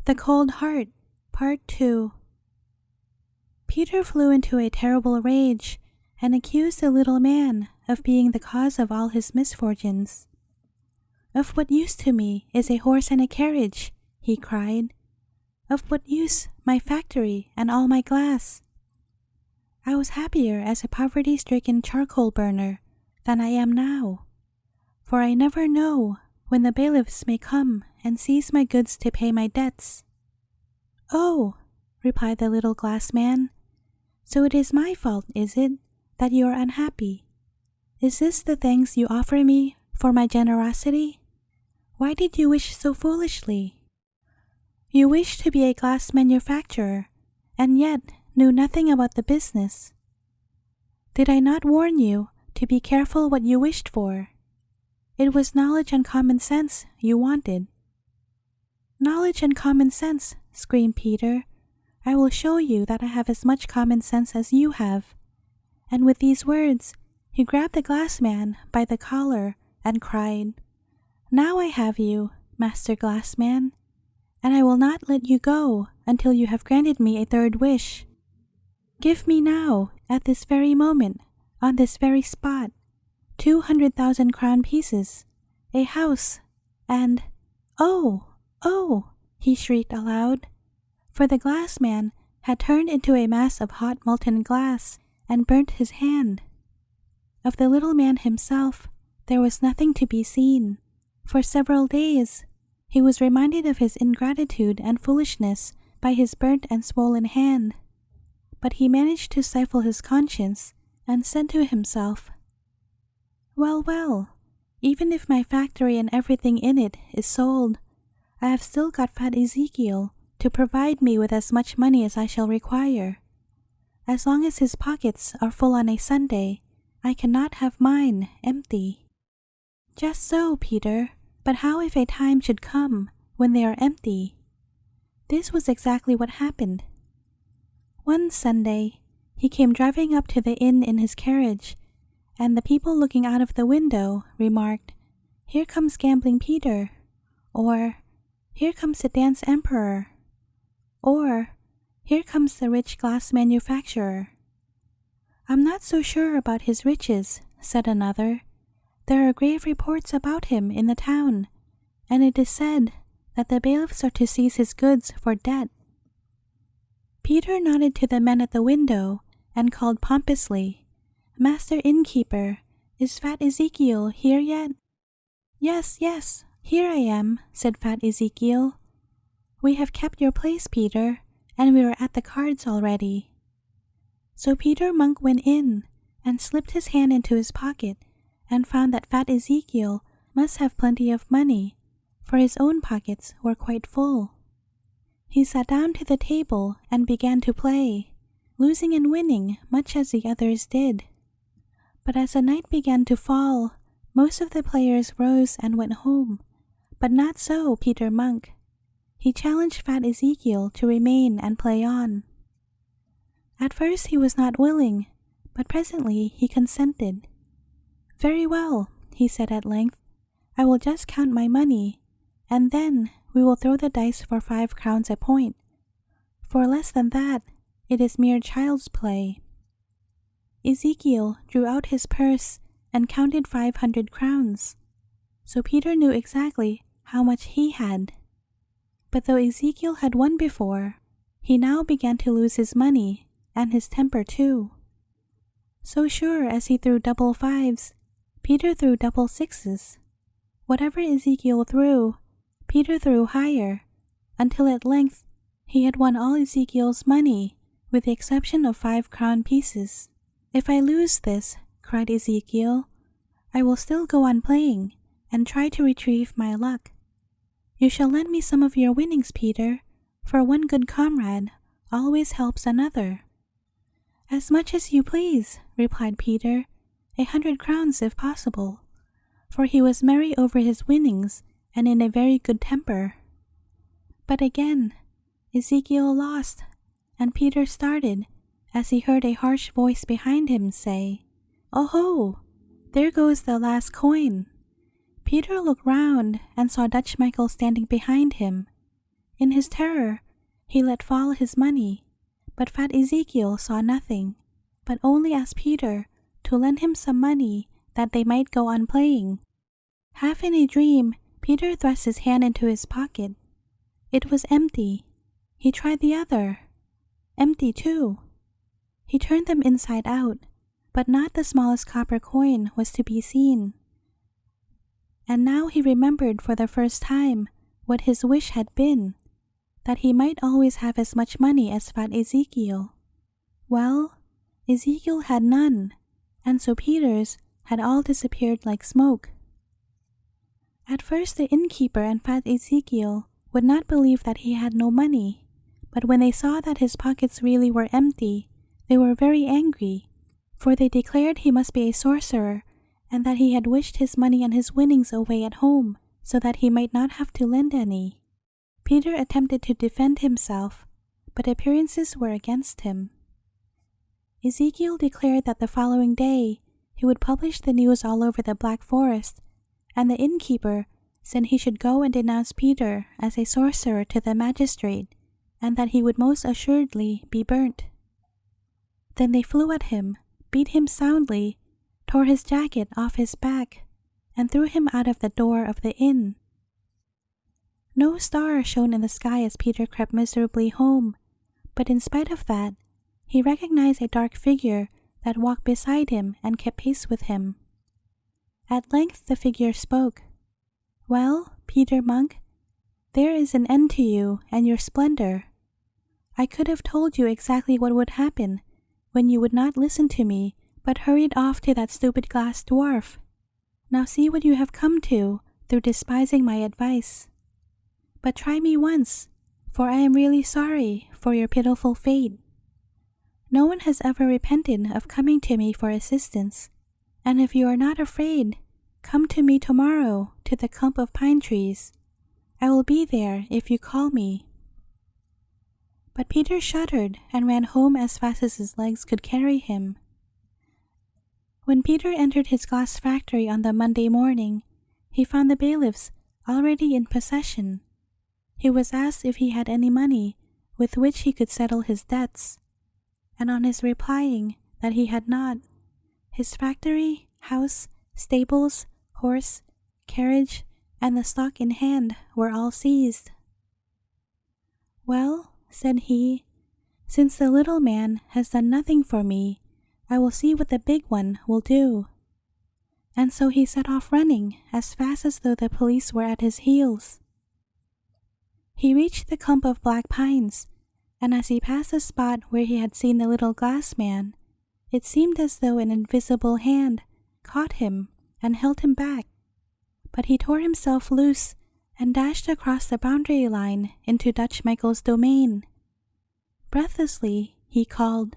The Cold Heart, Part 2. Peter flew into a terrible rage and accused the little man of being the cause of all his misfortunes. "Of what use to me is a horse and a carriage?" he cried. "Of what use my factory and all my glass? I was happier as a poverty-stricken charcoal burner than I am now, for I never know when the bailiffs may come and seize my goods to pay my debts." "Oh," replied the little glass man, "so it is my fault, is it, that you are unhappy? Is this the thanks you offer me for my generosity? Why did you wish so foolishly? You wished to be a glass manufacturer, and yet knew nothing about the business. Did I not warn you to be careful what you wished for? It was knowledge and common sense you wanted." "Knowledge and common sense," screamed Peter. "I will show you that I have as much common sense as you have." And with these words, he grabbed the glass man by the collar and cried, "Now I have you, Master Glassman, and I will not let you go until you have granted me a third wish. Give me now, at this very moment, on this very spot, 200,000 crown pieces, a house, and— oh, oh!" he shrieked aloud, for the glass man had turned into a mass of hot molten glass and burnt his hand. Of the little man himself there was nothing to be seen. For several days he was reminded of his ingratitude and foolishness by his burnt and swollen hand, but he managed to stifle his conscience and said to himself, "Well, well, even if my factory and everything in it is sold, I have still got fat Ezekiel to provide me with as much money as I shall require. As long as his pockets are full on a Sunday, I cannot have mine empty." "Just so, Peter, but how if a time should come when they are empty?" This was exactly what happened. One Sunday, he came driving up to the inn in his carriage, and the people looking out of the window remarked, "Here comes Gambling Peter," or "Here comes the Dance Emperor," or "Here comes the rich glass manufacturer." "I'm not so sure about his riches," said another. "There are grave reports about him in the town, and it is said that the bailiffs are to seize his goods for debt." Peter nodded to the men at the window and called pompously, "Master Innkeeper, is fat Ezekiel here yet?" "Yes, yes, here I am," said fat Ezekiel. "We have kept your place, Peter, and we are at the cards already." So Peter Monk went in and slipped his hand into his pocket and found that fat Ezekiel must have plenty of money, for his own pockets were quite full. He sat down to the table and began to play, losing and winning much as the others did. But as the night began to fall, most of the players rose and went home, but not so Peter Monk. He challenged fat Ezekiel to remain and play on. At first he was not willing, but presently he consented. "Very well," he said at length, "I will just count my money, and then we will throw the dice for 5 crowns a point. For less than that, it is mere child's play." Ezekiel drew out his purse and counted 500 crowns, so Peter knew exactly how much he had. But though Ezekiel had won before, he now began to lose his money and his temper too. So sure as he threw double 5s, Peter threw double 6s. Whatever Ezekiel threw, Peter threw higher, until at length he had won all Ezekiel's money, with the exception of 5 crown pieces. "If I lose this," cried Ezekiel, "I will still go on playing and try to retrieve my luck. You shall lend me some of your winnings, Peter, for one good comrade always helps another." "As much as you please," replied Peter, 100 crowns if possible, for he was merry over his winnings and in a very good temper. But again Ezekiel lost, and Peter started as he heard a harsh voice behind him say, "Oh-ho, there goes the last coin." Peter looked round and saw Dutch Michael standing behind him. In his terror, he let fall his money, but fat Ezekiel saw nothing, but only asked Peter to lend him some money that they might go on playing. Half in a dream, Peter thrust his hand into his pocket. It was empty. He tried the other. Empty too. He turned them inside out, but not the smallest copper coin was to be seen. And now he remembered for the first time what his wish had been, that he might always have as much money as fat Ezekiel. Well, Ezekiel had none, and so Peter's had all disappeared like smoke. At first the innkeeper and fat Ezekiel would not believe that he had no money, but when they saw that his pockets really were empty, they were very angry, for they declared he must be a sorcerer and that he had wished his money and his winnings away at home so that he might not have to lend any. Peter attempted to defend himself, but appearances were against him. Ezekiel declared that the following day he would publish the news all over the Black Forest, and the innkeeper said he should go and denounce Peter as a sorcerer to the magistrate, and that he would most assuredly be burnt. Then they flew at him, beat him soundly, tore his jacket off his back, and threw him out of the door of the inn. No star shone in the sky as Peter crept miserably home, but in spite of that, he recognized a dark figure that walked beside him and kept pace with him. At length the figure spoke. "Well, Peter Monk, there is an end to you and your splendor. I could have told you exactly what would happen when you would not listen to me but hurried off to that stupid glass dwarf. Now see what you have come to through despising my advice. But try me once, for I am really sorry for your pitiful fate. No one has ever repented of coming to me for assistance, and if you are not afraid, come to me tomorrow to the clump of pine trees. I will be there if you call me." But Peter shuddered and ran home as fast as his legs could carry him. When Peter entered his glass factory on the Monday morning, he found the bailiffs already in possession. He was asked if he had any money with which he could settle his debts, and on his replying that he had not, his factory, house, stables, horse, carriage, and the stock in hand were all seized. "Well," said he, "since the little man has done nothing for me, I will see what the big one will do." And so he set off running as fast as though the police were at his heels. He reached the clump of black pines, and as he passed the spot where he had seen the little Glassman, it seemed as though an invisible hand caught him and held him back. But he tore himself loose and dashed across the boundary line into Dutch Michael's domain. Breathlessly, he called,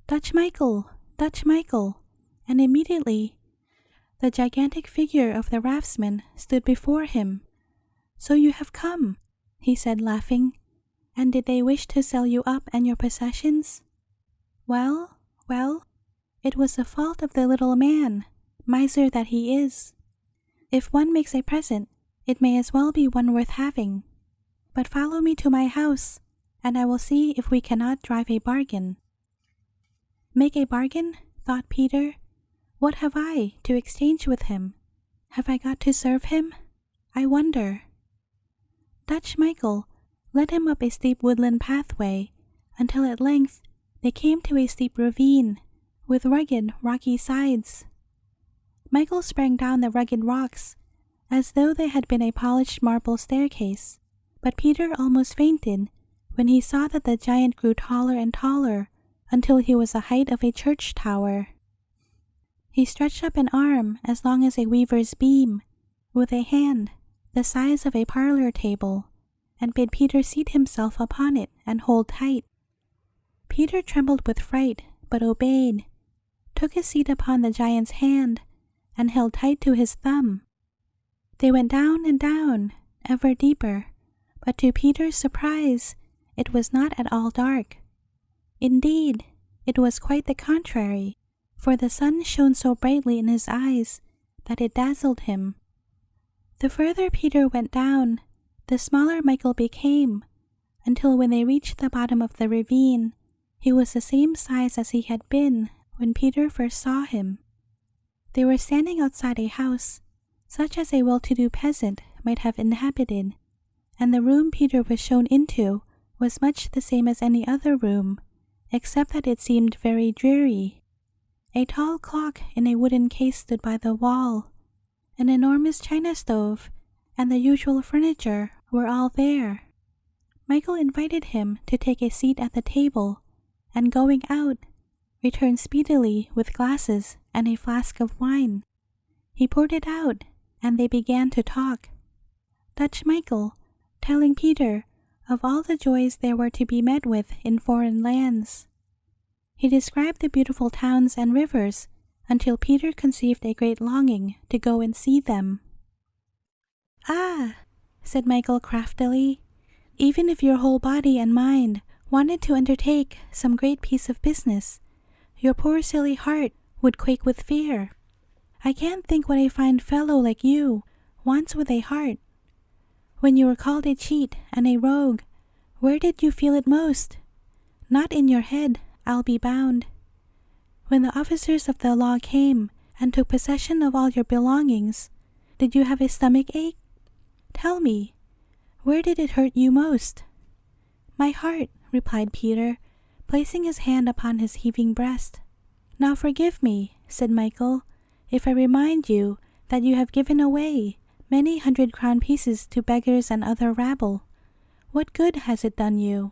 "Dutch Michael! Dutch Michael!" and immediately the gigantic figure of the raftsman stood before him. "So you have come," he said, laughing. "And did they wish to sell you up and your possessions?" Well, it was the fault of the little man, miser that he is. If one makes a present, it may as well be one worth having. But follow me to my house, and I will see if we cannot drive a bargain." Make a bargain? Thought Peter. What have I to exchange with him? Have I got to serve him? I wonder. Dutch Michael led him up a steep woodland pathway until at length they came to a steep ravine with rugged, rocky sides. Michael sprang down the rugged rocks as though they had been a polished marble staircase, but Peter almost fainted when he saw that the giant grew taller and taller until he was the height of a church tower. He stretched up an arm as long as a weaver's beam, with a hand the size of a parlor table, and bid Peter seat himself upon it and hold tight. Peter trembled with fright, but obeyed, took his seat upon the giant's hand, and held tight to his thumb. They went down and down, ever deeper, but to Peter's surprise, it was not at all dark. Indeed, it was quite the contrary, for the sun shone so brightly in his eyes that it dazzled him. The further Peter went down, the smaller Michael became, until when they reached the bottom of the ravine, he was the same size as he had been when Peter first saw him. They were standing outside a house, such as a well-to-do peasant might have inhabited, and the room Peter was shown into was much the same as any other room, except that it seemed very dreary. A tall clock in a wooden case stood by the wall. An enormous china stove and the usual furniture were all there. Michael invited him to take a seat at the table, and going out, returned speedily with glasses and a flask of wine. He poured it out, and they began to talk. Dutch Michael, telling Peter of all the joys there were to be met with in foreign lands. He described the beautiful towns and rivers until Peter conceived a great longing to go and see them. "Ah," said Michael craftily, "even if your whole body and mind wanted to undertake some great piece of business, your poor silly heart would quake with fear. I can't think what a fine fellow like you wants with a heart. When you were called a cheat and a rogue, where did you feel it most? Not in your head, I'll be bound. When the officers of the law came and took possession of all your belongings, did you have a stomach ache? Tell me, where did it hurt you most?" "My heart," replied Peter, placing his hand upon his heaving breast. "Now forgive me," said Michael, "if I remind you that you have given away many 100-crown pieces to beggars and other rabble. What good has it done you?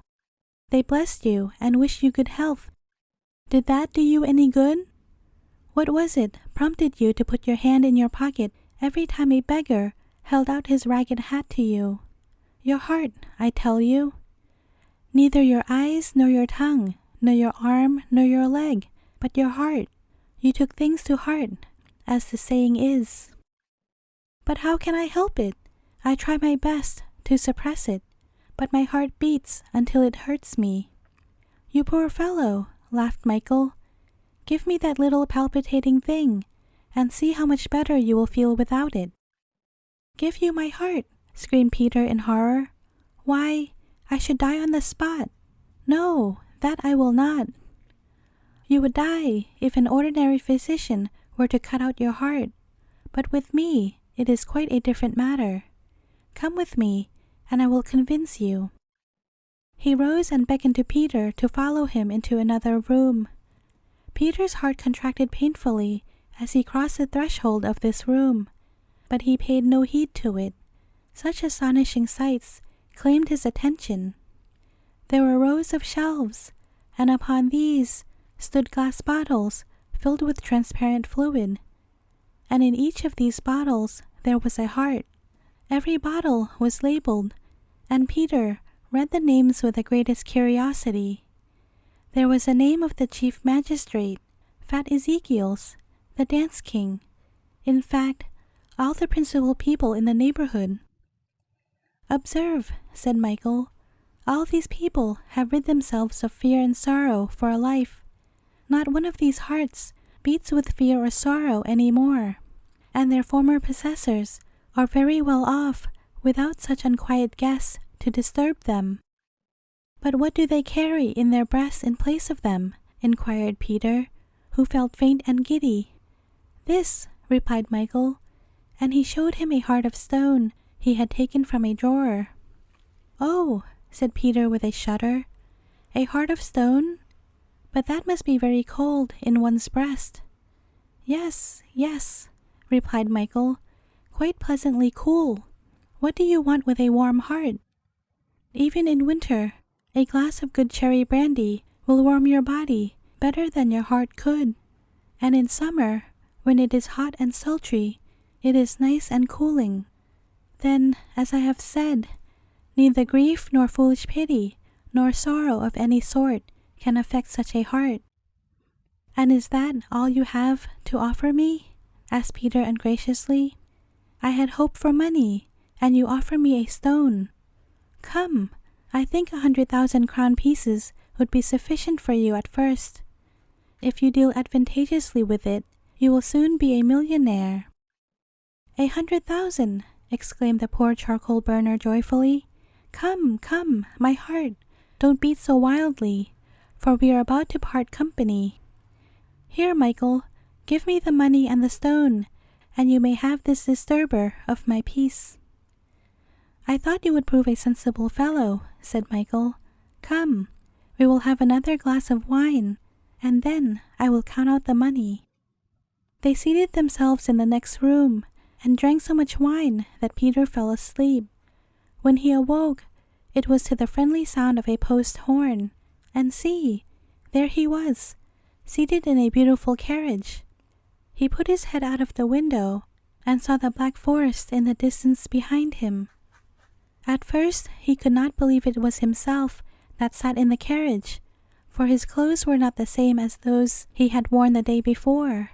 They blessed you and wished you good health. Did that do you any good? What was it prompted you to put your hand in your pocket every time a beggar held out his ragged hat to you? Your heart, I tell you. Neither your eyes nor your tongue, nor your arm nor your leg, but your heart. You took things to heart, as the saying is." "But how can I help it? I try my best to suppress it, but my heart beats until it hurts me." "You poor fellow," laughed Michael. "Give me that little palpitating thing, and see how much better you will feel without it." "Give you my heart?" screamed Peter in horror. "Why, I should die on the spot. No, that I will not." "You would die if an ordinary physician were to cut out your heart, but with me it is quite a different matter. Come with me, and I will convince you." He rose and beckoned to Peter to follow him into another room. Peter's heart contracted painfully as he crossed the threshold of this room, but he paid no heed to it. Such astonishing sights claimed his attention. There were rows of shelves, and upon these stood glass bottles filled with transparent fluid, and in each of these bottles there was a heart. Every bottle was labeled, and Peter read the names with the greatest curiosity. There was a name of the chief magistrate, Fat Ezekiel's, the dance king, in fact, all the principal people in the neighborhood. "Observe," said Michael, "all these people have rid themselves of fear and sorrow for a life. Not one of these hearts beats with fear or sorrow any more, and their former possessors are very well off without such unquiet guests to disturb them." "But what do they carry in their breasts in place of them?" inquired Peter, who felt faint and giddy. "This," replied Michael, and he showed him a heart of stone he had taken from a drawer. "Oh," said Peter with a shudder, "a heart of stone? But that must be very cold in one's breast." "Yes, yes," replied Michael, "quite pleasantly cool. What do you want with a warm heart? Even in winter, a glass of good cherry brandy will warm your body better than your heart could, and in summer, when it is hot and sultry, it is nice and cooling. Then, as I have said, neither grief nor foolish pity nor sorrow of any sort can affect such a heart." "And is that all you have to offer me?" asked Peter ungraciously. "I had hoped for money, and you offer me a stone. Come, I think 100,000 crown pieces would be sufficient for you at first. If you deal advantageously with it, you will soon be a millionaire." 100,000! exclaimed the poor charcoal burner joyfully. Come, come, my heart, don't beat so wildly, for we are about to part company. Here, Michael, give me the money and the stone, and you may have this disturber of my peace." "I thought you would prove a sensible fellow," said Michael. "Come, we will have another glass of wine, and then I will count out the money." They seated themselves in the next room, and drank so much wine that Peter fell asleep. When he awoke, it was to the friendly sound of a post horn, and see, there he was, seated in a beautiful carriage. He put his head out of the window and saw the black forest in the distance behind him. At first he could not believe it was himself that sat in the carriage, for his clothes were not the same as those he had worn the day before.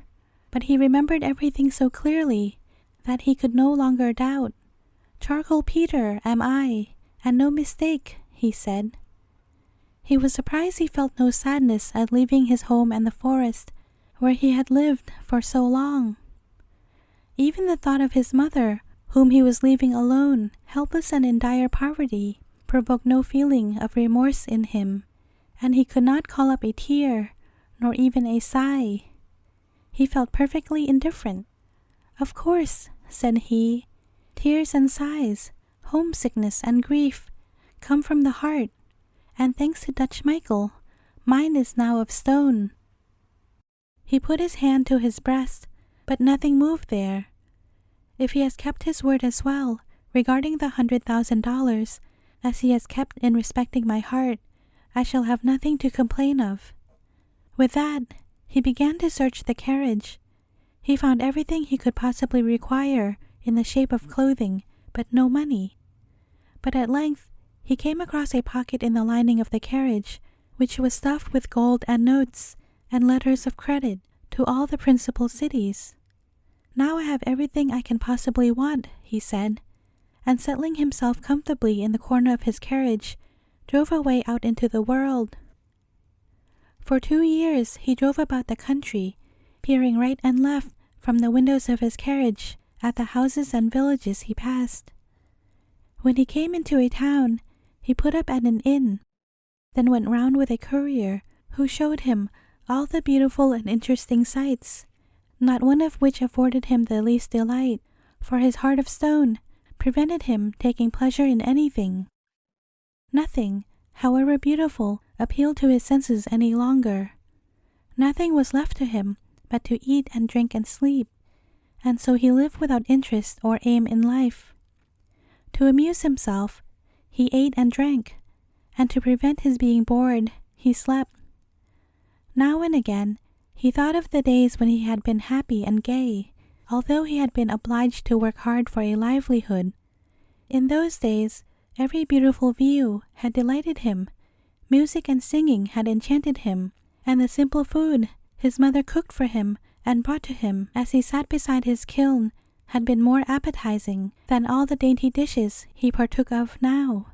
But he remembered everything so clearly that he could no longer doubt. "Charcoal Peter am I, and no mistake," he said. He was surprised he felt no sadness at leaving his home and the forest, where he had lived for so long. Even the thought of his mother, whom he was leaving alone, helpless and in dire poverty, provoked no feeling of remorse in him, and he could not call up a tear, nor even a sigh. He felt perfectly indifferent. "Of course," said he, "tears and sighs, homesickness and grief, come from the heart, and thanks to Dutch Michael, mine is now of stone." He put his hand to his breast, but nothing moved there. If he has kept his word as well regarding the $100,000 as he has kept in respecting my heart, I shall have nothing to complain of. With that, he began to search the carriage. He found everything he could possibly require in the shape of clothing, but no money. But at length he came across a pocket in the lining of the carriage, which was stuffed with gold and notes and letters of credit to all the principal cities. "Now I have everything I can possibly want," he said, and settling himself comfortably in the corner of his carriage, drove away out into the world. For 2 years he drove about the country, peering right and left from the windows of his carriage at the houses and villages he passed. When he came into a town, he put up at an inn, then went round with a courier who showed him all the beautiful and interesting sights, not one of which afforded him the least delight, for his heart of stone prevented him taking pleasure in anything. Nothing, however beautiful, appealed to his senses any longer. Nothing was left to him but to eat and drink and sleep, and so he lived without interest or aim in life. To amuse himself, he ate and drank, and to prevent his being bored, he slept. Now and again, he thought of the days when he had been happy and gay, although he had been obliged to work hard for a livelihood. In those days, every beautiful view had delighted him, music and singing had enchanted him, and the simple food his mother cooked for him and brought to him as he sat beside his kiln had been more appetizing than all the dainty dishes he partook of now.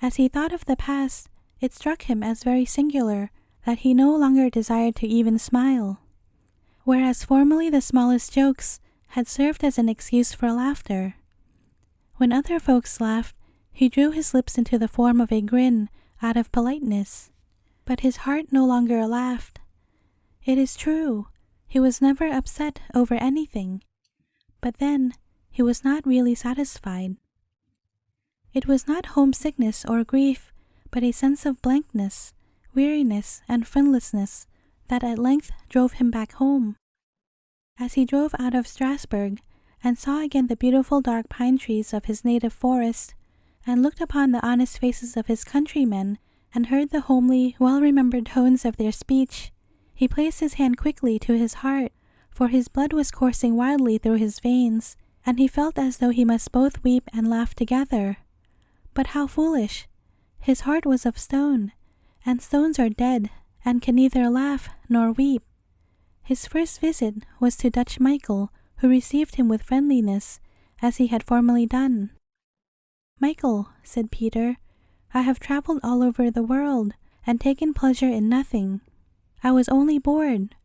As he thought of the past, it struck him as very singular that he no longer desired to even smile. Whereas formerly the smallest jokes had served as an excuse for laughter. When other folks laughed, he drew his lips into the form of a grin out of politeness, but his heart no longer laughed. It is true, he was never upset over anything, but then he was not really satisfied. It was not homesickness or grief, but a sense of blankness, weariness, and friendlessness that at length drove him back home. As he drove out of Strasbourg and saw again the beautiful dark pine trees of his native forest, and looked upon the honest faces of his countrymen, and heard the homely, well-remembered tones of their speech, he placed his hand quickly to his heart, for his blood was coursing wildly through his veins, and he felt as though he must both weep and laugh together. But how foolish! His heart was of stone, and stones are dead, and can neither laugh nor weep. His first visit was to Dutch Michael, who received him with friendliness, as he had formerly done. "Michael," said Peter, "I have traveled all over the world, and taken pleasure in nothing. I was only bored.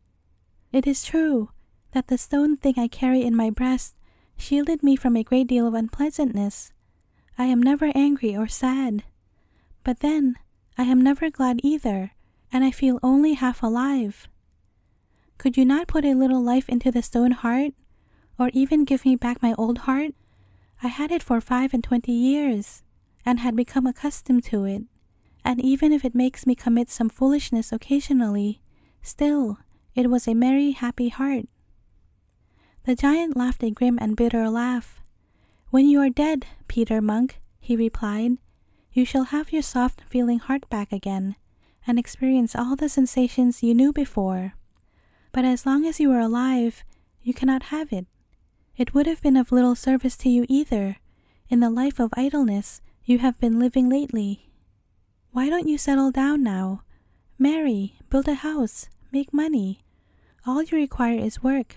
It is true that the stone thing I carry in my breast shielded me from a great deal of unpleasantness, I am never angry or sad. But then, I am never glad either, and I feel only half alive. Could you not put a little life into the stone heart, or even give me back my old heart? I had it for 25 years, and had become accustomed to it, and even if it makes me commit some foolishness occasionally, still, it was a merry, happy heart." The giant laughed a grim and bitter laugh. "When you are dead, Peter Monk," he replied, "you shall have your soft feeling heart back again, and experience all the sensations you knew before. But as long as you are alive, you cannot have it. It would have been of little service to you either, in the life of idleness you have been living lately. Why don't you settle down now? Marry, build a house, make money. All you require is work.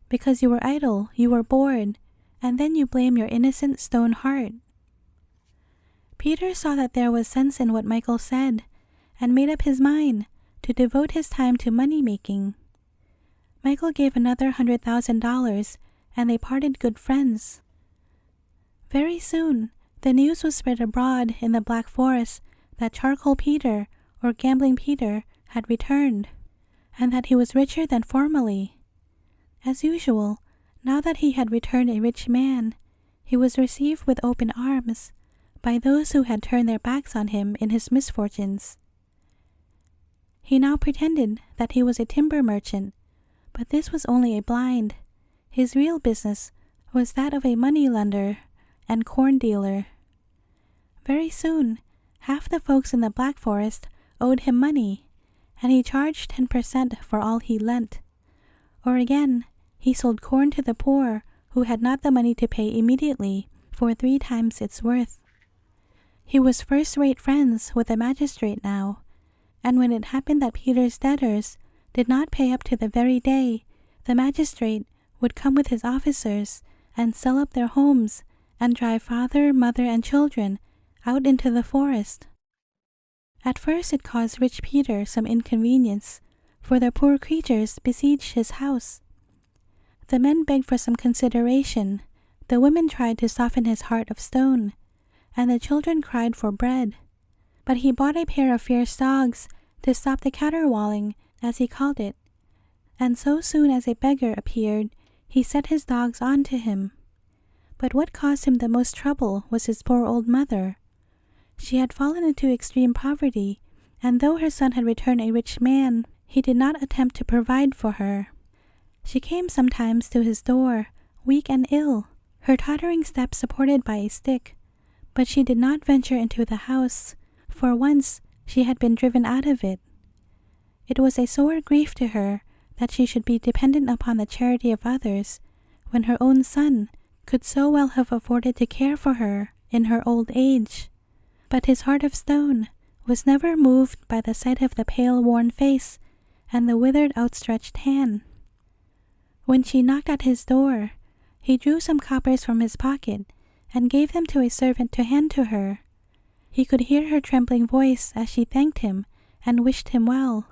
Because you were idle, you were bored, and then you blame your innocent stone heart." Peter saw that there was sense in what Michael said, and made up his mind to devote his time to money-making. Michael gave another $100,000, and they parted good friends. Very soon, the news was spread abroad in the Black Forest that Charcoal Peter, or Gambling Peter, had returned, and that he was richer than formerly. As usual, now that he had returned a rich man, he was received with open arms by those who had turned their backs on him in his misfortunes. He now pretended that he was a timber merchant, but this was only a blind. His real business was that of a money-lender and corn dealer. Very soon, half the folks in the Black Forest owed him money, and he charged 10% for all he lent. Or again, he sold corn to the poor who had not the money to pay immediately for 3 times its worth. He was first-rate friends with the magistrate now, and when it happened that Peter's debtors did not pay up to the very day, the magistrate would come with his officers and sell up their homes and drive father, mother, and children out into the forest. At first it caused rich Peter some inconvenience, for the poor creatures besieged his house. The men begged for some consideration, the women tried to soften his heart of stone, and the children cried for bread. But he bought a pair of fierce dogs to stop the caterwauling, as he called it, and so soon as a beggar appeared, he set his dogs on to him. But what caused him the most trouble was his poor old mother. She had fallen into extreme poverty, and though her son had returned a rich man, he did not attempt to provide for her. She came sometimes to his door, weak and ill, her tottering steps supported by a stick, but she did not venture into the house, for once she had been driven out of it. It was a sore grief to her that she should be dependent upon the charity of others, when her own son could so well have afforded to care for her in her old age. But his heart of stone was never moved by the sight of the pale, worn face and the withered, outstretched hand. When she knocked at his door, he drew some coppers from his pocket and gave them to a servant to hand to her. He could hear her trembling voice as she thanked him and wished him well.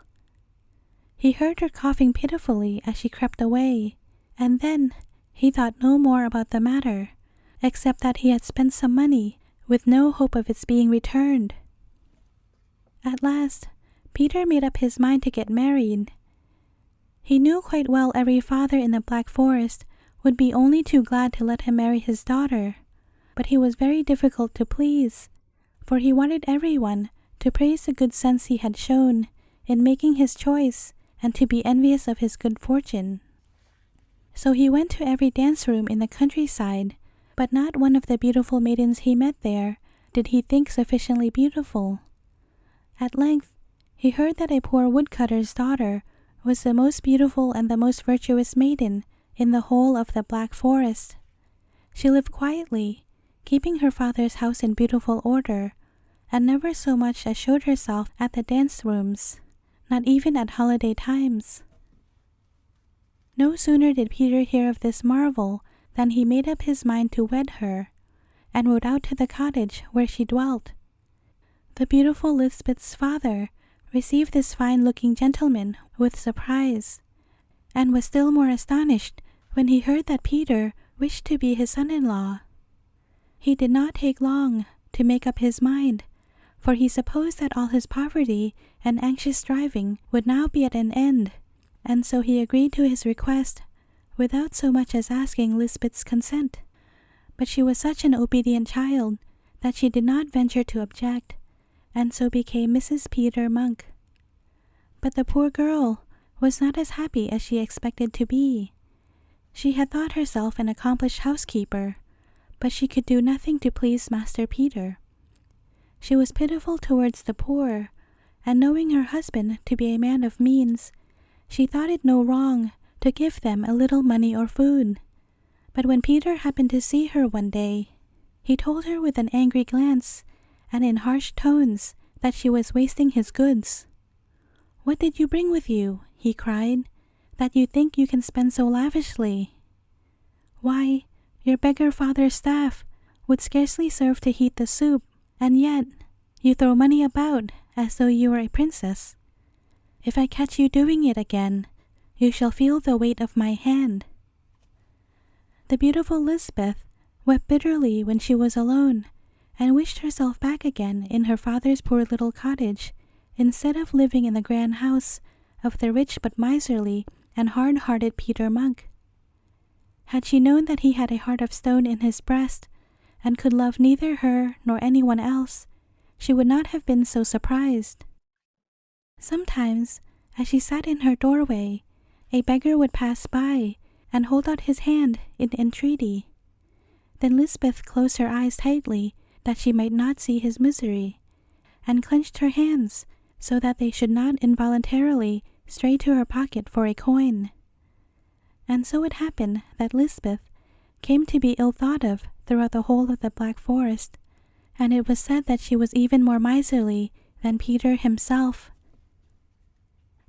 He heard her coughing pitifully as she crept away, and then he thought no more about the matter, except that he had spent some money with no hope of its being returned. At last, Peter made up his mind to get married. He knew quite well every father in the Black Forest would be only too glad to let him marry his daughter, but he was very difficult to please, for he wanted everyone to praise the good sense he had shown in making his choice and to be envious of his good fortune. So he went to every dance-room in the countryside, but not one of the beautiful maidens he met there did he think sufficiently beautiful. At length, he heard that a poor woodcutter's daughter was the most beautiful and the most virtuous maiden in the whole of the Black Forest. She lived quietly, keeping her father's house in beautiful order, and never so much as showed herself at the dance-rooms, not even at holiday times. No sooner did Peter hear of this marvel than he made up his mind to wed her, and rode out to the cottage where she dwelt. The beautiful Lisbeth's father received this fine-looking gentleman with surprise, and was still more astonished when he heard that Peter wished to be his son-in-law. He did not take long to make up his mind, for he supposed that all his poverty and anxious striving would now be at an end, and so he agreed to his request without so much as asking Lisbeth's consent. But she was such an obedient child that she did not venture to object, and so became Mrs. Peter Monk. But the poor girl was not as happy as she expected to be. She had thought herself an accomplished housekeeper, but she could do nothing to please Master Peter. She was pitiful towards the poor, and knowing her husband to be a man of means, she thought it no wrong to give them a little money or food. But when Peter happened to see her one day, he told her with an angry glance and in harsh tones that she was wasting his goods. "What did you bring with you," he cried, "that you think you can spend so lavishly? Why, your beggar father's staff would scarcely serve to heat the soup, and yet you throw money about as though you were a princess. If I catch you doing it again, you shall feel the weight of my hand." The beautiful Lisbeth wept bitterly when she was alone, and wished herself back again in her father's poor little cottage, instead of living in the grand house of the rich but miserly and hard-hearted Peter Monk. Had she known that he had a heart of stone in his breast, and could love neither her nor anyone else, she would not have been so surprised. Sometimes, as she sat in her doorway, a beggar would pass by and hold out his hand in entreaty. Then Lisbeth closed her eyes tightly that she might not see his misery, and clenched her hands so that they should not involuntarily stray to her pocket for a coin. And so it happened that Lisbeth came to be ill thought of throughout the whole of the Black Forest, and it was said that she was even more miserly than Peter himself.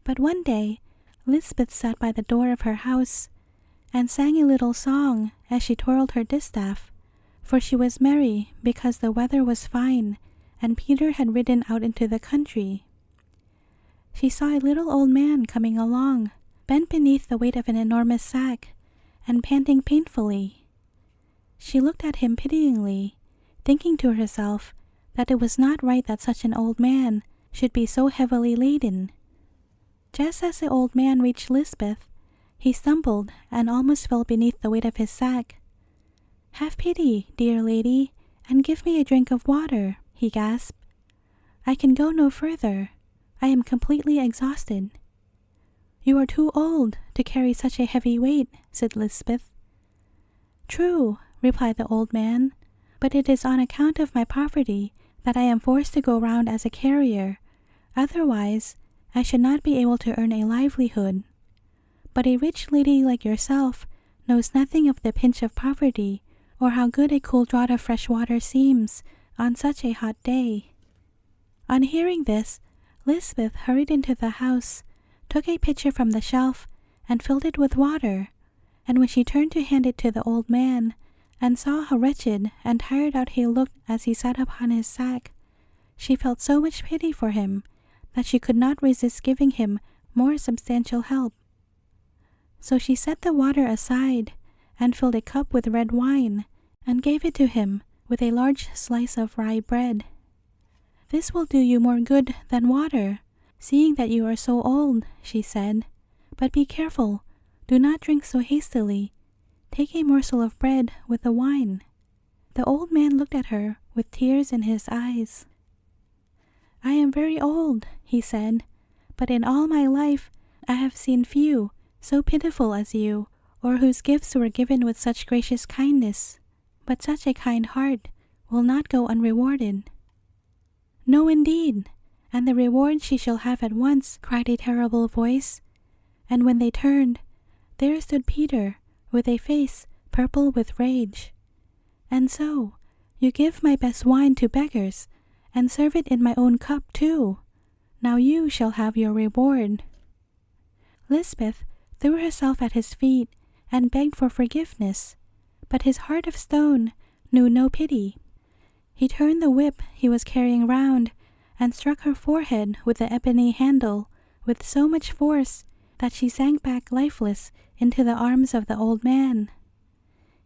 But one day Lisbeth sat by the door of her house and sang a little song as she twirled her distaff, for she was merry because the weather was fine and Peter had ridden out into the country. She saw a little old man coming along, bent beneath the weight of an enormous sack, and panting painfully. She looked at him pityingly, thinking to herself that it was not right that such an old man should be so heavily laden. Just as the old man reached Lisbeth, he stumbled and almost fell beneath the weight of his sack. "Have pity, dear lady, and give me a drink of water," he gasped. "I can go no further. I am completely exhausted." "You are too old to carry such a heavy weight," said Lisbeth. "True," replied the old man, "but it is on account of my poverty that I am forced to go round as a carrier. Otherwise, I should not be able to earn a livelihood. But a rich lady like yourself knows nothing of the pinch of poverty, or how good a cool draught of fresh water seems on such a hot day." On hearing this, Lisbeth hurried into the house, took a pitcher from the shelf, and filled it with water, and when she turned to hand it to the old man, and saw how wretched and tired out he looked as he sat upon his sack, she felt so much pity for him that she could not resist giving him more substantial help. So she set the water aside and filled a cup with red wine and gave it to him with a large slice of rye bread. "This will do you more good than water, seeing that you are so old," she said. "But be careful, do not drink so hastily. Take a morsel of bread with the wine." The old man looked at her with tears in his eyes. "I am very old," he said, "but in all my life I have seen few so pitiful as you, or whose gifts were given with such gracious kindness. But such a kind heart will not go unrewarded." "No, indeed, and the reward she shall have at once," cried a terrible voice. And when they turned, there stood Peter with a face purple with rage. "And so, you give my best wine to beggars, and serve it in my own cup too. Now you shall have your reward." Lisbeth threw herself at his feet and begged for forgiveness, but his heart of stone knew no pity. He turned the whip he was carrying round and struck her forehead with the ebony handle with so much force that she sank back lifeless into the arms of the old man.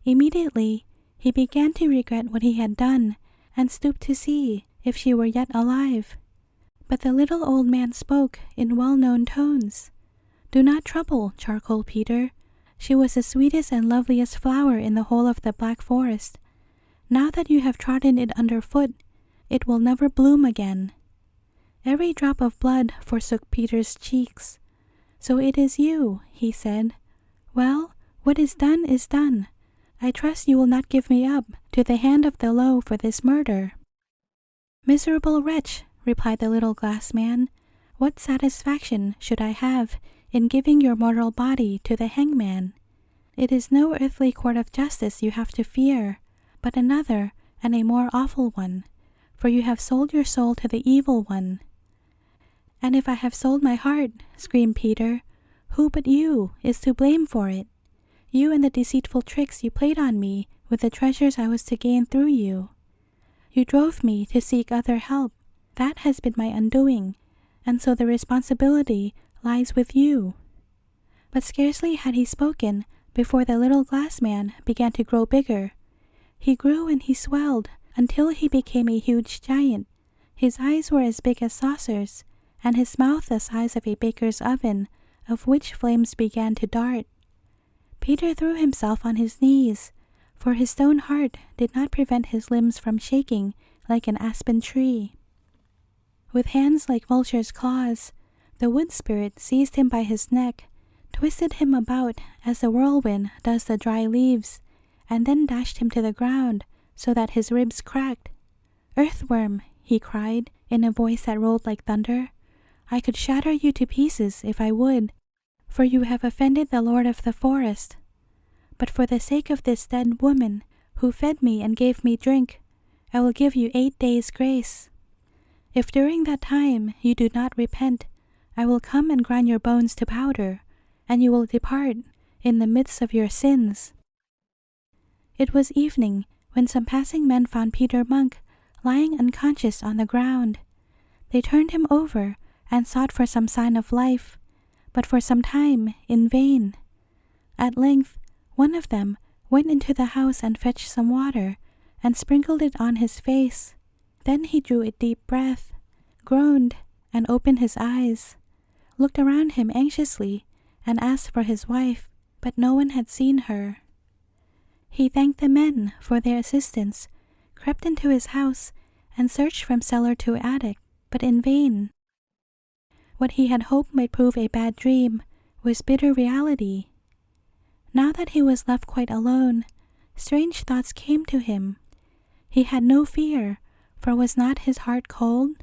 Immediately He began to regret what he had done and stooped to see if she were yet alive. But the little old man spoke in well-known tones. "Do not trouble, Charcoal Peter. She was the sweetest and loveliest flower in the whole of the Black Forest. Now that you have trodden it underfoot, it will never bloom again." Every drop of blood forsook Peter's cheeks. "So it is you," he said. "Well, what is done is done. I trust you will not give me up to the hand of the law for this murder." "Miserable wretch," replied the little glass man, "what satisfaction should I have in giving your mortal body to the hangman? It is no earthly court of justice you have to fear, but another and a more awful one, for you have sold your soul to the evil one." "And if I have sold my heart," screamed Peter, "who but you is to blame for it? You and the deceitful tricks you played on me with the treasures I was to gain through you. You drove me to seek other help. That has been my undoing, and so the responsibility lies with you." But scarcely had he spoken before the little glass man began to grow bigger. He grew and he swelled until he became a huge giant. His eyes were as big as saucers, and his mouth the size of a baker's oven, of which flames began to dart. Peter threw himself on his knees, for his stone heart did not prevent his limbs from shaking like an aspen tree. With hands like vulture's claws, the wood spirit seized him by his neck, twisted him about as the whirlwind does the dry leaves, and then dashed him to the ground so that his ribs cracked. "Earthworm," he cried in a voice that rolled like thunder, "I could shatter you to pieces if I would, for you have offended the Lord of the Forest. But for the sake of this dead woman who fed me and gave me drink, I will give you 8 days' grace. If during that time you do not repent, I will come and grind your bones to powder, and you will depart in the midst of your sins." It was evening when some passing men found Peter Monk lying unconscious on the ground. They turned him over and sought for some sign of life, but for some time in vain. At length, one of them went into the house and fetched some water and sprinkled it on his face. Then he drew a deep breath, groaned, and opened his eyes, looked around him anxiously, and asked for his wife, but no one had seen her. He thanked the men for their assistance, crept into his house, and searched from cellar to attic, but in vain. What he had hoped might prove a bad dream was bitter reality. Now that he was left quite alone, strange thoughts came to him. He had no fear, for was not his heart cold?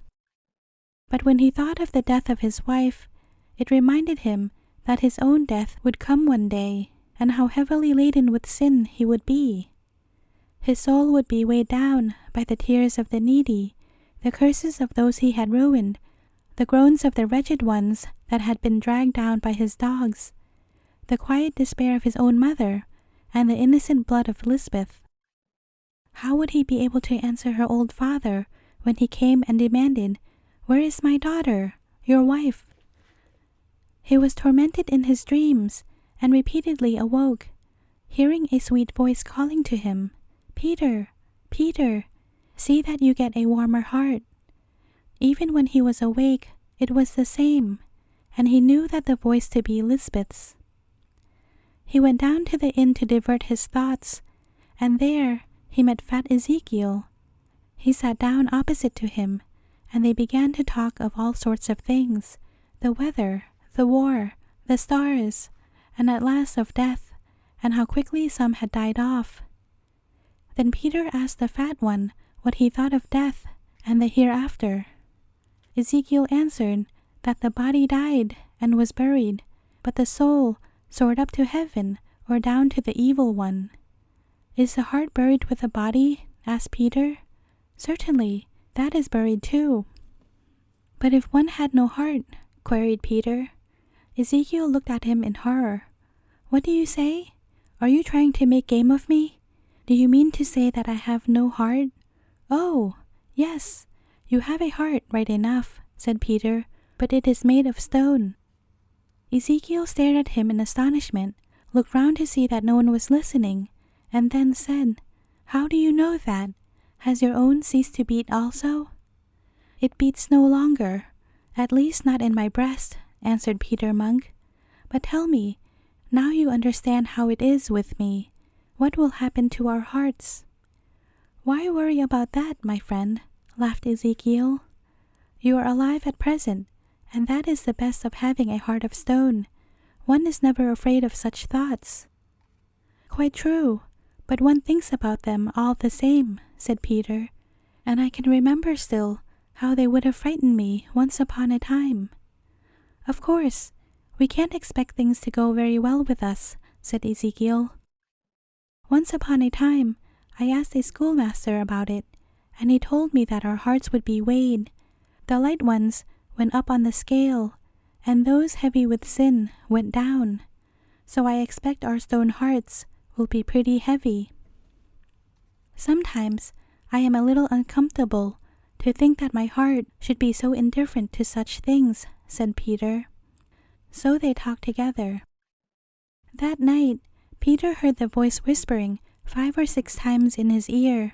But when he thought of the death of his wife, it reminded him that his own death would come one day, and how heavily laden with sin he would be. His soul would be weighed down by the tears of the needy, the curses of those he had ruined, the groans of the wretched ones that had been dragged down by his dogs, the quiet despair of his own mother, and the innocent blood of Elizabeth. How would he be able to answer her old father when he came and demanded, "Where is my daughter, your wife?" He was tormented in his dreams, and repeatedly awoke, hearing a sweet voice calling to him, "Peter, Peter, see that you get a warmer heart." Even when he was awake, it was the same, and he knew that the voice to be Elizabeth's. He went down to the inn to divert his thoughts, and there he met fat Ezekiel. He sat down opposite to him, and they began to talk of all sorts of things, the weather, the war, the stars, and at last of death, and how quickly some had died off. Then Peter asked the fat one what he thought of death and the hereafter. Ezekiel answered that the body died and was buried, but the soul soared up to heaven or down to the evil one. "Is the heart buried with the body?" asked Peter. "Certainly, that is buried too." "But if one had no heart?" queried Peter. Ezekiel looked at him in horror. "What do you say? Are you trying to make game of me? Do you mean to say that I have no heart?" "Oh, yes, you have a heart right enough," said Peter, "but it is made of stone." Ezekiel stared at him in astonishment, looked round to see that no one was listening, and then said, How do you know that? Has your own ceased to beat also?" "It beats no longer, at least not in my breast," answered Peter Monk. "But tell me, now you understand how it is with me, what will happen to our hearts?" "Why worry about that, my friend?" laughed Ezekiel. "You are alive at present, and that is the best of having a heart of stone. One is never afraid of such thoughts." "Quite true, but one thinks about them all the same," said Peter, "and I can remember still how they would have frightened me once upon a time." "Of course, we can't expect things to go very well with us," said Ezekiel. "Once upon a time, I asked a schoolmaster about it, and he told me that our hearts would be weighed. The light ones went up on the scale, and those heavy with sin went down. So I expect our stone hearts will be pretty heavy. Sometimes I am a little uncomfortable to think that my heart should be so indifferent to such things," said Peter. So they talked together. That night, Peter heard the voice whispering 5 or 6 times in his ear,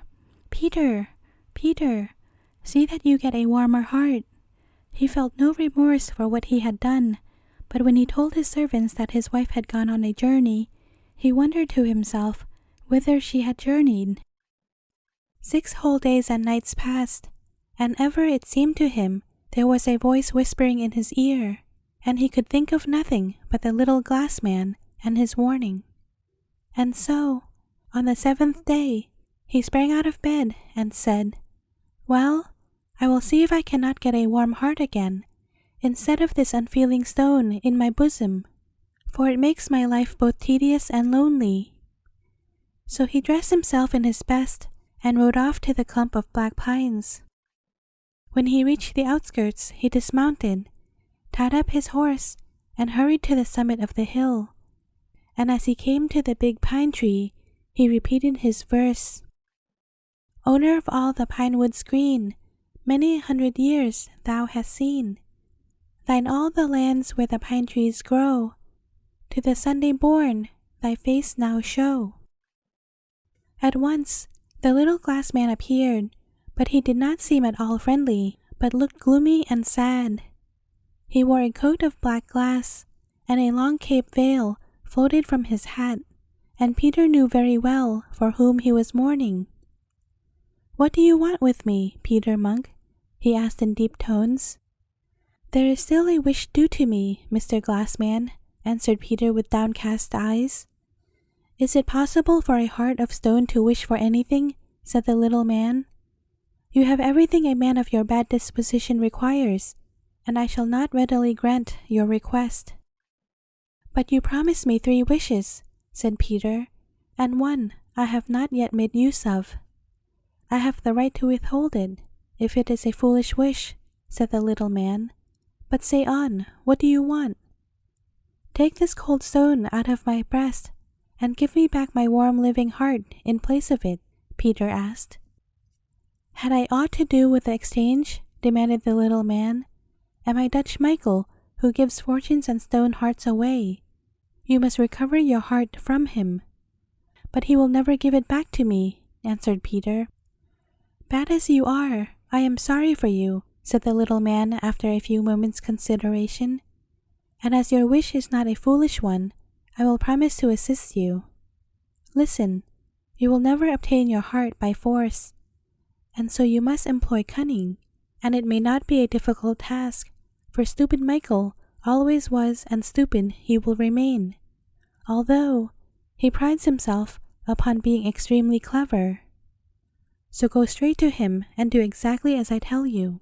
"Peter, Peter, see that you get a warmer heart." He felt no remorse for what he had done, but when he told his servants that his wife had gone on a journey, he wondered to himself whither she had journeyed. 6 whole days and nights passed, and ever it seemed to him there was a voice whispering in his ear, and he could think of nothing but the little Glassman and his warning. And so, on the 7th day, he sprang out of bed and said, "Well, I will see if I cannot get a warm heart again, instead of this unfeeling stone in my bosom, for it makes my life both tedious and lonely." So he dressed himself in his best and rode off to the clump of black pines. When he reached the outskirts, he dismounted, tied up his horse, and hurried to the summit of the hill. And as he came to the big pine tree, he repeated his verse, "Owner of all the pine woods green, many 100 years thou hast seen. Thine all the lands where the pine trees grow, to the Sunday born thy face now show." At once the little Glassman appeared, but he did not seem at all friendly, but looked gloomy and sad. He wore a coat of black glass, and a long cape veil floated from his hat, and Peter knew very well for whom he was mourning. "What do you want with me, Peter Monk?" he asked in deep tones. "There is still a wish due to me, Mr. Glassman," answered Peter with downcast eyes. "Is it possible for a heart of stone to wish for anything?" said the little man. "You have everything a man of your bad disposition requires, and I shall not readily grant your request." "But you promised me 3 wishes," said Peter, "and one I have not yet made use of." "I have the right to withhold it, if it is a foolish wish," said the little man. "But say on, what do you want?" "Take this cold stone out of my breast, and give me back my warm living heart in place of it," Peter asked. "Had I aught to do with the exchange?" demanded the little man. "Am I Dutch Michael, who gives fortunes and stone hearts away? You must recover your heart from him." "But he will never give it back to me," answered Peter. "Bad as you are, I am sorry for you," said the little man after a few moments' consideration. "And as your wish is not a foolish one, I will promise to assist you. Listen, you will never obtain your heart by force, and so you must employ cunning, and it may not be a difficult task, for stupid Michael always was and stupid he will remain, although he prides himself upon being extremely clever. So go straight to him and do exactly as I tell you."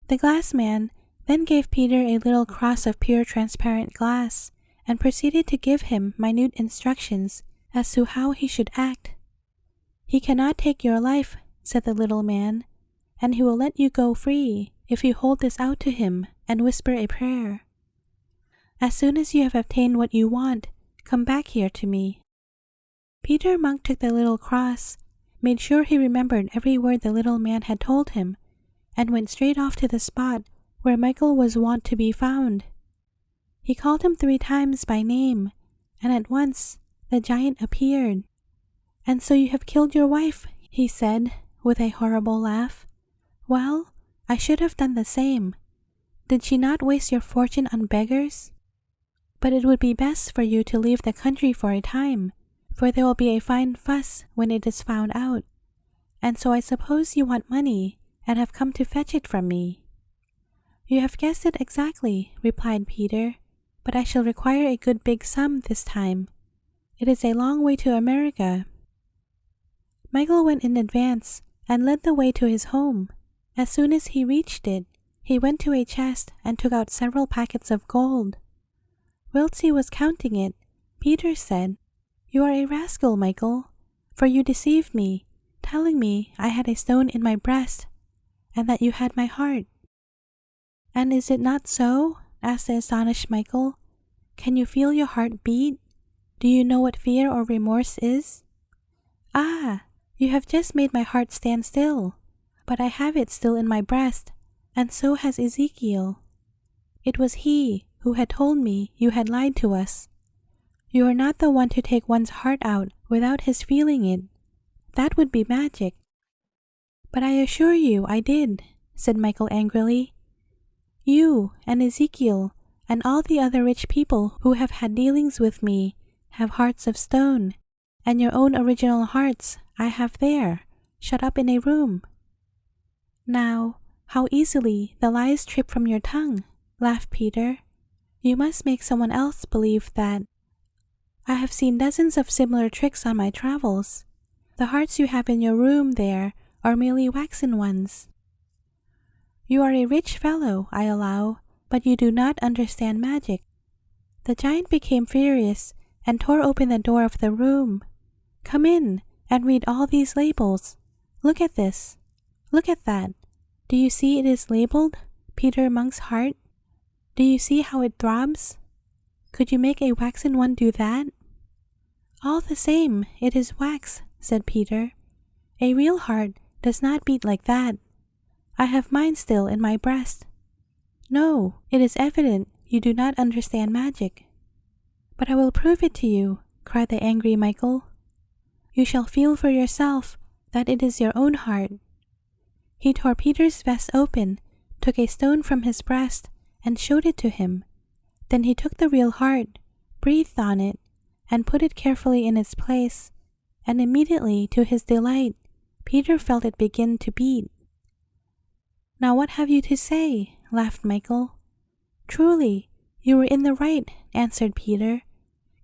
The Glassman then gave Peter a little cross of pure transparent glass, and proceeded to give him minute instructions as to how he should act. "He cannot take your life," said the little man, "and he will let you go free if you hold this out to him and whisper a prayer. As soon as you have obtained what you want, come back here to me." Peter Monk took the little cross, made sure he remembered every word the little man had told him, and went straight off to the spot where Michael was wont to be found. He called him 3 times by name, and at once the giant appeared. "And so you have killed your wife," he said, with a horrible laugh. "Well, I should have done the same. Did she not waste your fortune on beggars? But it would be best for you to leave the country for a time, for there will be a fine fuss when it is found out. And so I suppose you want money, and have come to fetch it from me." "You have guessed it exactly," replied Peter, "but I shall require a good big sum this time. It is a long way to America." Michael went in advance and led the way to his home. As soon as he reached it, he went to a chest and took out several packets of gold. Whilst he was counting it, Peter said, "You are a rascal, Michael, for you deceived me, telling me I had a stone in my breast, and that you had my heart." "And is it not so?" asked the astonished Michael. "Can you feel your heart beat? Do you know what fear or remorse is?" "Ah, you have just made my heart stand still, but I have it still in my breast, and so has Ezekiel. It was he who had told me you had lied to us. You are not the one to take one's heart out without his feeling it. That would be magic." "But I assure you I did," said Michael angrily. "You and Ezekiel and all the other rich people who have had dealings with me have hearts of stone, and your own original hearts I have there, shut up in a room." "Now, how easily the lies trip from your tongue," laughed Peter. "You must make someone else believe that. I have seen dozens of similar tricks on my travels. The hearts you have in your room there are merely waxen ones. You are a rich fellow, I allow, but you do not understand magic." The giant became furious and tore open the door of the room. "Come in and read all these labels. Look at this. Look at that. Do you see it is labeled Peter Monk's heart? Do you see how it throbs? Could you make a waxen one do that?" "All the same, it is wax," said Peter. "A real heart does not beat like that. I have mine still in my breast. No, it is evident you do not understand magic." "But I will prove it to you," cried the angry Michael. "You shall feel for yourself that it is your own heart." He tore Peter's vest open, took a stone from his breast, and showed it to him. Then he took the real heart, breathed on it, and put it carefully in its place, and immediately, to his delight, Peter felt it begin to beat. "Now what have you to say?" laughed Michael. "Truly, you were in the right," answered Peter,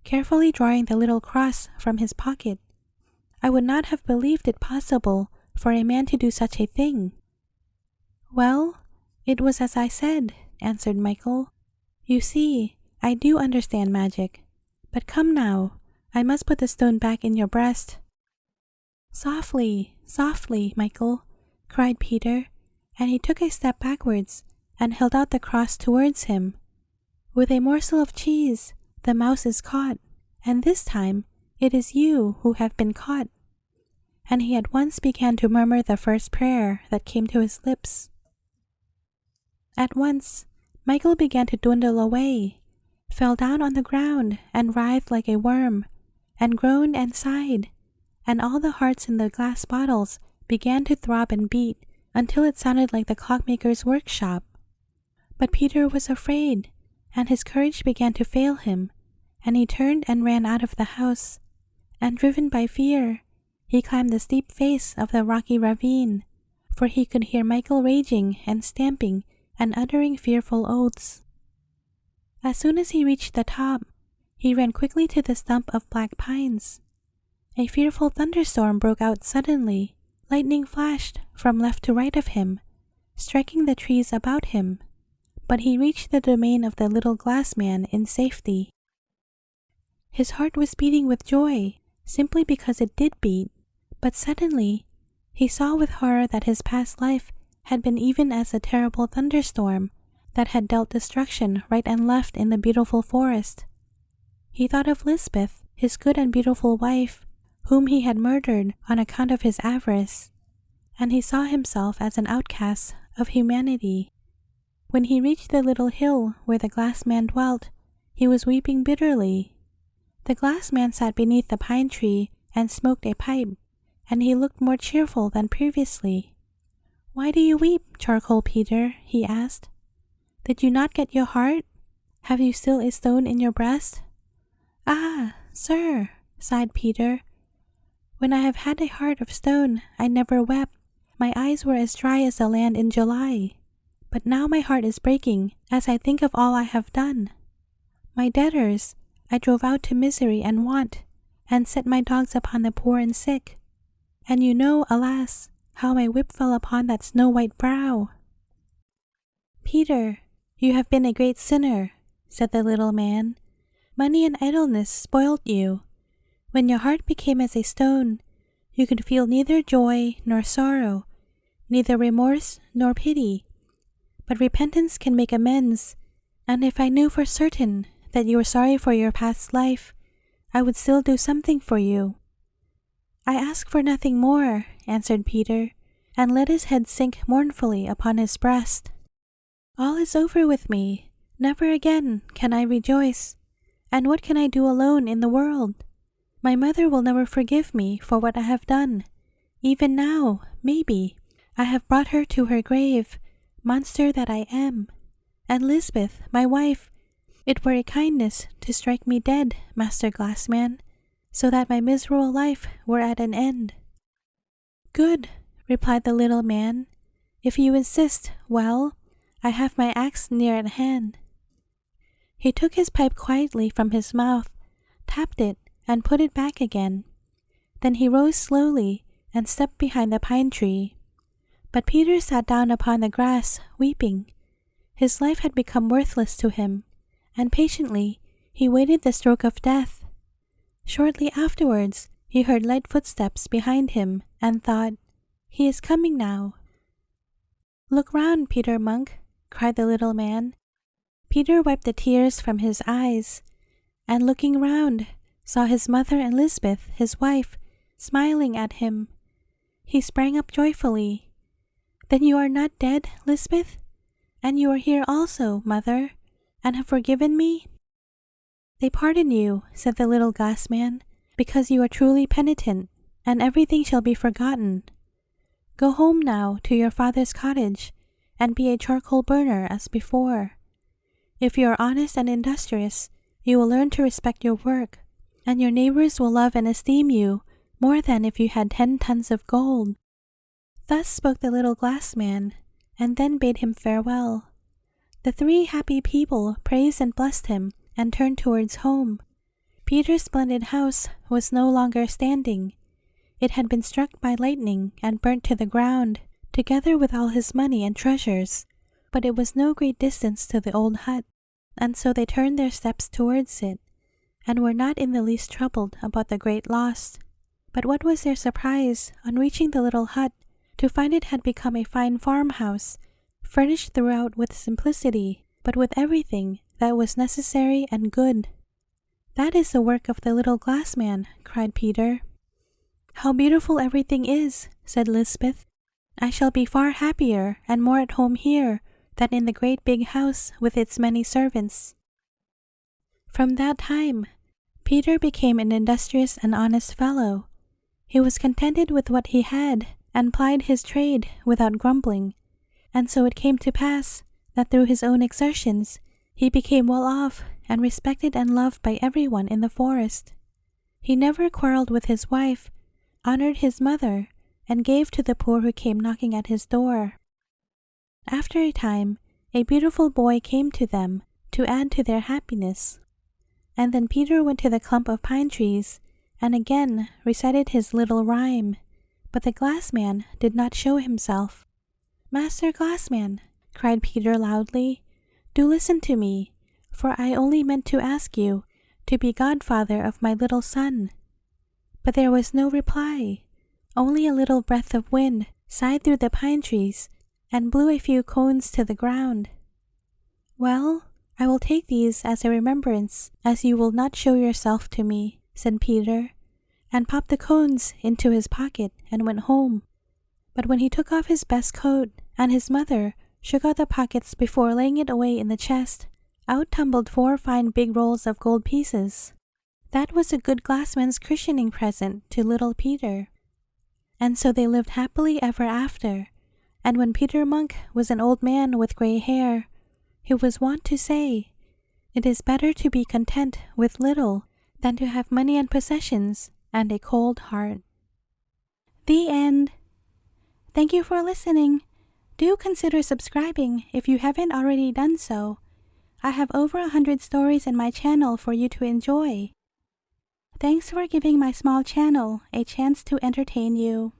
carefully drawing the little cross from his pocket. "I would not have believed it possible for a man to do such a thing." "Well, it was as I said," answered Michael. "You see, I do understand magic. But come now, I must put the stone back in your breast." "Softly, softly, Michael," cried Peter, and he took a step backwards and held out the cross towards him. "With a morsel of cheese, the mouse is caught, and this time it is you who have been caught." And he at once began to murmur the first prayer that came to his lips. At once, Michael began to dwindle away, fell down on the ground and writhed like a worm, and groaned and sighed, and all the hearts in the glass bottles began to throb and beat until it sounded like the clockmaker's workshop. But Peter was afraid, and his courage began to fail him, and he turned and ran out of the house, and driven by fear, he climbed the steep face of the rocky ravine, for he could hear Michael raging and stamping and uttering fearful oaths. As soon as he reached the top, he ran quickly to the stump of black pines. A fearful thunderstorm broke out suddenly. Lightning flashed from left to right of him, striking the trees about him, but he reached the domain of the little Glassman in safety. His heart was beating with joy, simply because it did beat, but suddenly he saw with horror that his past life had been even as a terrible thunderstorm that had dealt destruction right and left in the beautiful forest. He thought of Lisbeth, his good and beautiful wife, whom he had murdered on account of his avarice, and he saw himself as an outcast of humanity. When he reached the little hill where the Glassman dwelt, he was weeping bitterly. The Glassman sat beneath the pine tree and smoked a pipe, and he looked more cheerful than previously. "Why do you weep, Charcoal Peter?" he asked. "Did you not get your heart? Have you still a stone in your breast?" "Ah, sir," sighed Peter, "when I have had a heart of stone, I never wept. My eyes were as dry as the land in July. But now my heart is breaking as I think of all I have done. My debtors I drove out to misery and want, and set my dogs upon the poor and sick. And you know, alas, how my whip fell upon that snow-white brow." "Peter, you have been a great sinner," said the little man. "Money and idleness spoiled you. When your heart became as a stone, you could feel neither joy nor sorrow, neither remorse nor pity. But repentance can make amends, and if I knew for certain that you were sorry for your past life, I would still do something for you." "I ask for nothing more," answered Peter, and let his head sink mournfully upon his breast. "All is over with me. Never again can I rejoice. And what can I do alone in the world? My mother will never forgive me for what I have done. Even now, maybe, I have brought her to her grave, monster that I am. And Lisbeth, my wife, it were a kindness to strike me dead, Master Glassman, so that my miserable life were at an end." "Good," replied the little man. "If you insist, well, I have my axe near at hand." He took his pipe quietly from his mouth, tapped it, and put it back again. Then he rose slowly and stepped behind the pine tree. But Peter sat down upon the grass, weeping. His life had become worthless to him, and patiently he waited the stroke of death. Shortly afterwards, he heard light footsteps behind him and thought, "He is coming now." "Look round, Peter Monk," cried the little man. Peter wiped the tears from his eyes, and looking round, saw his mother and Lisbeth, his wife, smiling at him. He sprang up joyfully. "Then you are not dead, Lisbeth? And you are here also, mother, and have forgiven me?" "They pardon you," said the little Glassman, "because you are truly penitent, and everything shall be forgotten. Go home now to your father's cottage, and be a charcoal burner as before. If you are honest and industrious, you will learn to respect your work, and your neighbors will love and esteem you more than if you had 10 tons of gold." Thus spoke the little Glassman, and then bade him farewell. The 3 happy people praised and blessed him, and turned towards home. Peter's splendid house was no longer standing. It had been struck by lightning and burnt to the ground, together with all his money and treasures. But it was no great distance to the old hut, and so they turned their steps towards it, and were not in the least troubled about the great loss. But what was their surprise, on reaching the little hut, to find it had become a fine farmhouse, furnished throughout with simplicity, but with everything that was necessary and good. "That is the work of the little Glassman," cried Peter. "How beautiful everything is," said Lisbeth. "I shall be far happier and more at home here than in the great big house with its many servants." From that time, Peter became an industrious and honest fellow. He was contented with what he had, and plied his trade without grumbling, and so it came to pass that through his own exertions he became well off and respected and loved by everyone in the forest. He never quarreled with his wife, honored his mother, and gave to the poor who came knocking at his door. After a time, a beautiful boy came to them to add to their happiness. And then Peter went to the clump of pine trees and again recited his little rhyme. But the Glassman did not show himself. "Master Glassman," cried Peter loudly, "do listen to me, for I only meant to ask you to be godfather of my little son." But there was no reply. Only a little breath of wind sighed through the pine trees and blew a few cones to the ground. "Well, I will take these as a remembrance, as you will not show yourself to me," said Peter, and popped the cones into his pocket and went home. But when he took off his best coat, and his mother shook out the pockets before laying it away in the chest, out tumbled 4 fine big rolls of gold pieces. That was a good Glassman's christening present to little Peter. And so they lived happily ever after, and when Peter Monk was an old man with gray hair, he was wont to say, "It is better to be content with little than to have money and possessions and a cold heart." The end. Thank you for listening. Do consider subscribing if you haven't already done so. I have over 100 stories in my channel for you to enjoy. Thanks for giving my small channel a chance to entertain you.